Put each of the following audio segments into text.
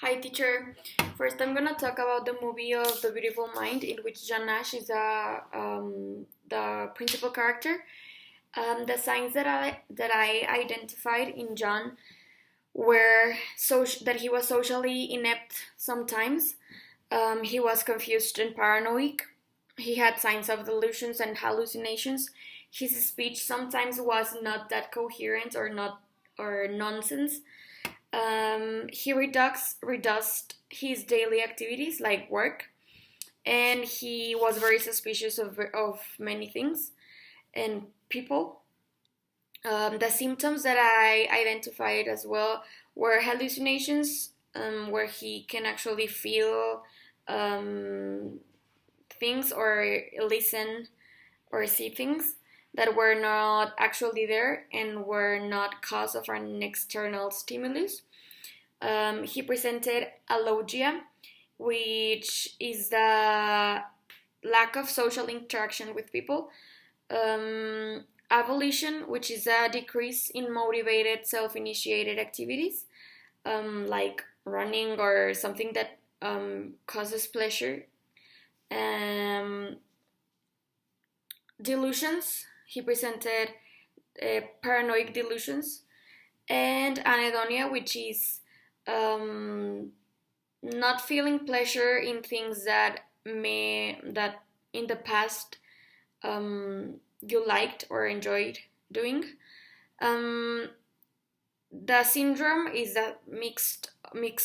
Hi, teacher. First, I'm gonna talk about the movie of The Beautiful Mind, in which John Nash is the principal character. The signs that I identified in John were that he was socially inept sometimes. He was confused and paranoid. He had signs of delusions and hallucinations. His speech sometimes was not that coherent or nonsense. He reduced his daily activities like work, and he was very suspicious of many things and people. The symptoms that I identified as well were hallucinations, where he can actually feel um, things or listen or see things that were not actually there and were not cause of an external stimulus. He presented alogia, which is the lack of social interaction with people. Avolition, which is a decrease in motivated, self-initiated activities, like running or something that causes pleasure. Um, Delusions, he presented paranoid delusions, and anhedonia, which is um, not feeling pleasure in things that in the past you liked or enjoyed doing. Um, the syndrome is a mix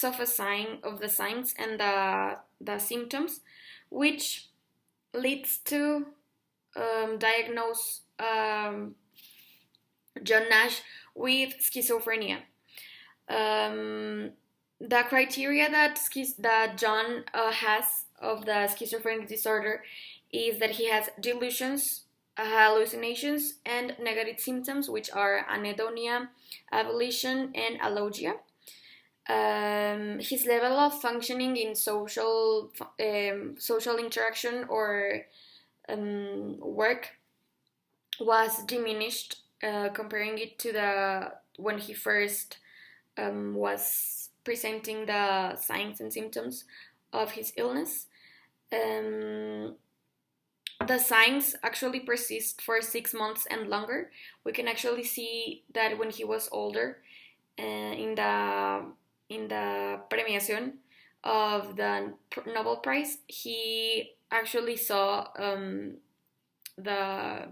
of a sign of the signs and the symptoms, which leads to diagnose John Nash with schizophrenia. Um, the criteria that John has of the schizophrenic disorder is that he has delusions, hallucinations, and negative symptoms, which are anhedonia, avolition, and alogia. His level of functioning in social interaction or work was diminished, comparing it to the when he first was presenting the signs and symptoms of his illness. Um, the signs actually persist for 6 months and longer. We can actually see that when he was older, in the premiation of the Nobel Prize, he actually saw the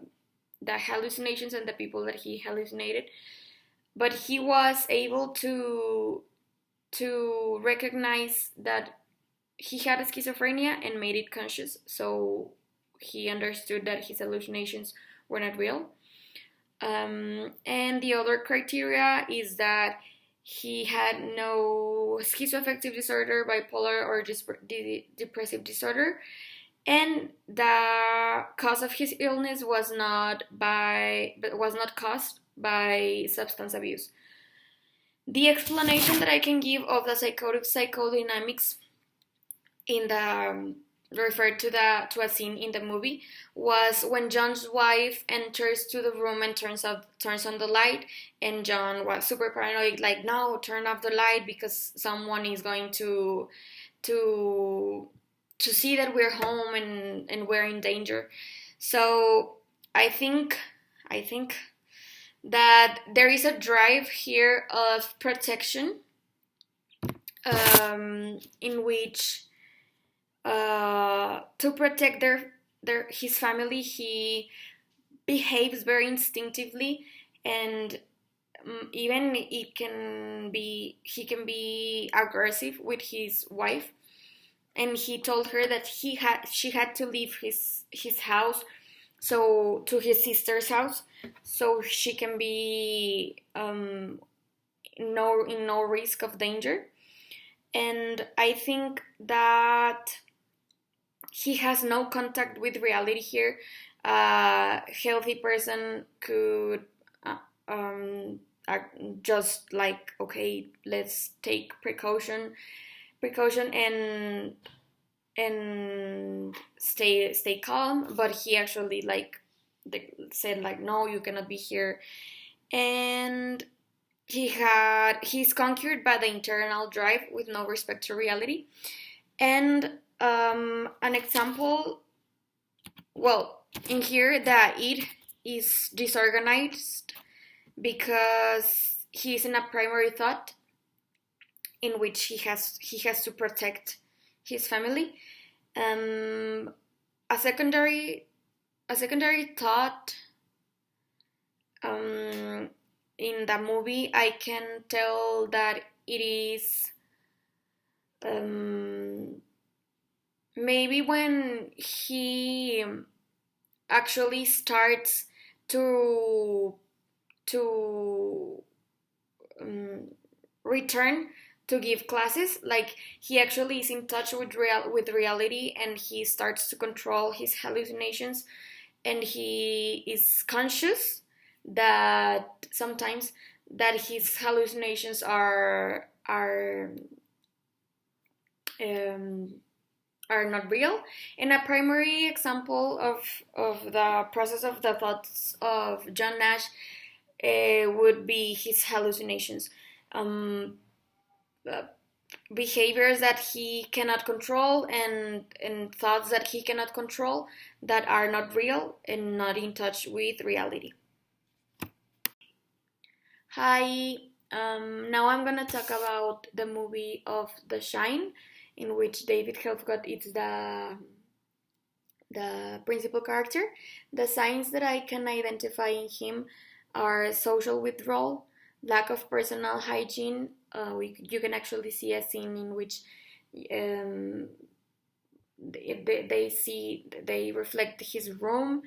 the hallucinations and the people that he hallucinated, but he was able to recognize that he had a schizophrenia and made it conscious. So he understood that his hallucinations were not real. And the other criteria is that he had no schizoaffective disorder, bipolar, or depressive disorder, and the cause of his illness was not caused by substance abuse. The explanation that I can give of the psychotic psychodynamics in the referred to a scene in the movie was when John's wife enters to the room and turns on the light, and John was super paranoid, like, no, turn off the light because someone is going to see that we're home and we're in danger. So I think that there is a drive here of protection, in which, to protect his family, he behaves very instinctively, and even he can be aggressive with his wife. And he told her that she had to leave his house, so to his sister's house, so she can be in no risk of danger. And I think that he has no contact with reality here. A healthy person could just like, okay, let's take precaution and stay calm. But he actually, like, said, like, no, you cannot be here. And he's conquered by the internal drive with no respect to reality. And an example, well, in here, that it is disorganized because he's in a primary thought in which he has to protect his family. Um, a secondary a secondary thought, um, in the movie, I can tell that it is, um, maybe when he actually starts to to um, return to give classes, like he actually is in touch with reality, and he starts to control his hallucinations, and he is conscious that sometimes that his hallucinations um, are not real. And a primary example of the process of the thoughts of John Nash would be his hallucinations, um, uh, behaviors that he cannot control, and thoughts that he cannot control, that are not real and not in touch with reality. Hi, now I'm gonna talk about the movie of The Shine, in which David Helfgott is the principal character. The signs that I can identify in him are social withdrawal, lack of personal hygiene. You can actually see a scene in which, um, they reflect his room,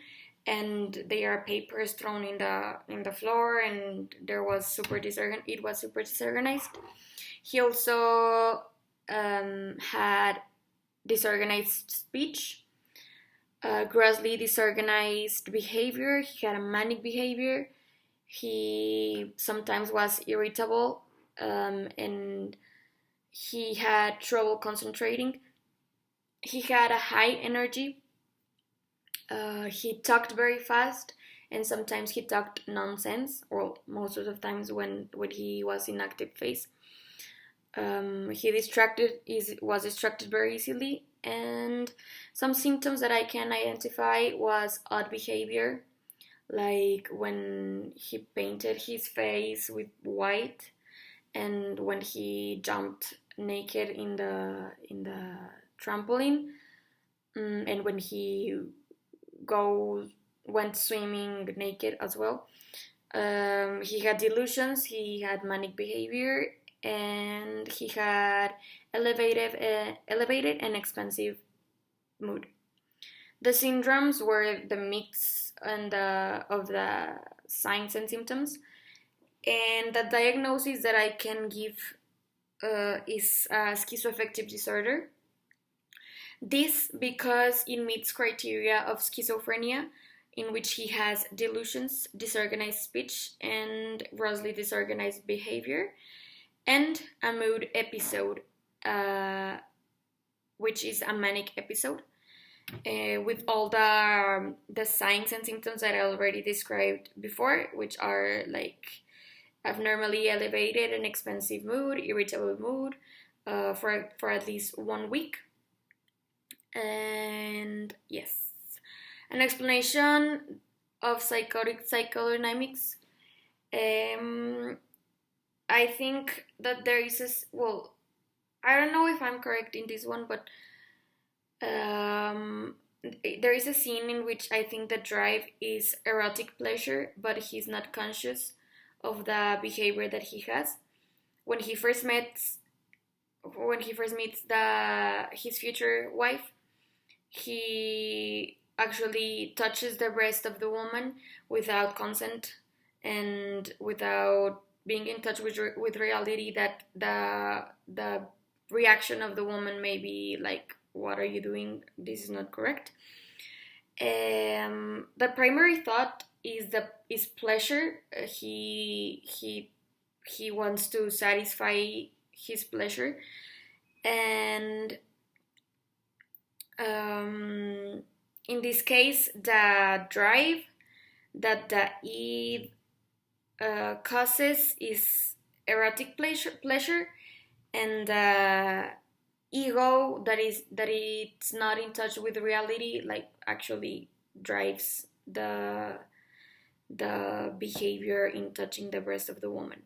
and there are papers thrown in the floor, and it was super disorganized. He also had disorganized speech, grossly disorganized behavior. He had a manic behavior. He sometimes was irritable, and he had trouble concentrating. He had a high energy. He talked very fast, and sometimes he talked nonsense, or most of the times when he was in active phase. Was distracted very easily, and some symptoms that I can identify was odd behavior, like when he painted his face with white, and when he jumped naked in the trampoline, and when he go went swimming naked as well. He had delusions, he had manic behavior, and he had elevated and expansive mood. The syndromes were the mix of the signs and symptoms, and the diagnosis that I can give is schizoaffective disorder. This because it meets criteria of schizophrenia, in which he has delusions, disorganized speech, and grossly disorganized behavior, and a mood episode, which is a manic episode, with all the signs and symptoms that I already described before, which are like abnormally elevated and expansive mood, irritable mood, for at least 1 week. And yes, an explanation of psychotic psychodynamics. Um, I think that there is well, I don't know if I'm correct in this one, but there is a scene in which I think the drive is erotic pleasure, but he's not conscious of the behavior that he has. When he first meets his future wife, he actually touches the breast of the woman without consent, and without being in touch with reality, that the reaction of the woman may be like, what are you doing, this is not correct. The primary thought is pleasure. He wants to satisfy his pleasure, and in this case, the drive that the id causes is erotic pleasure, and ego that it's not in touch with reality, like actually drives the behavior in touching the breast of the woman.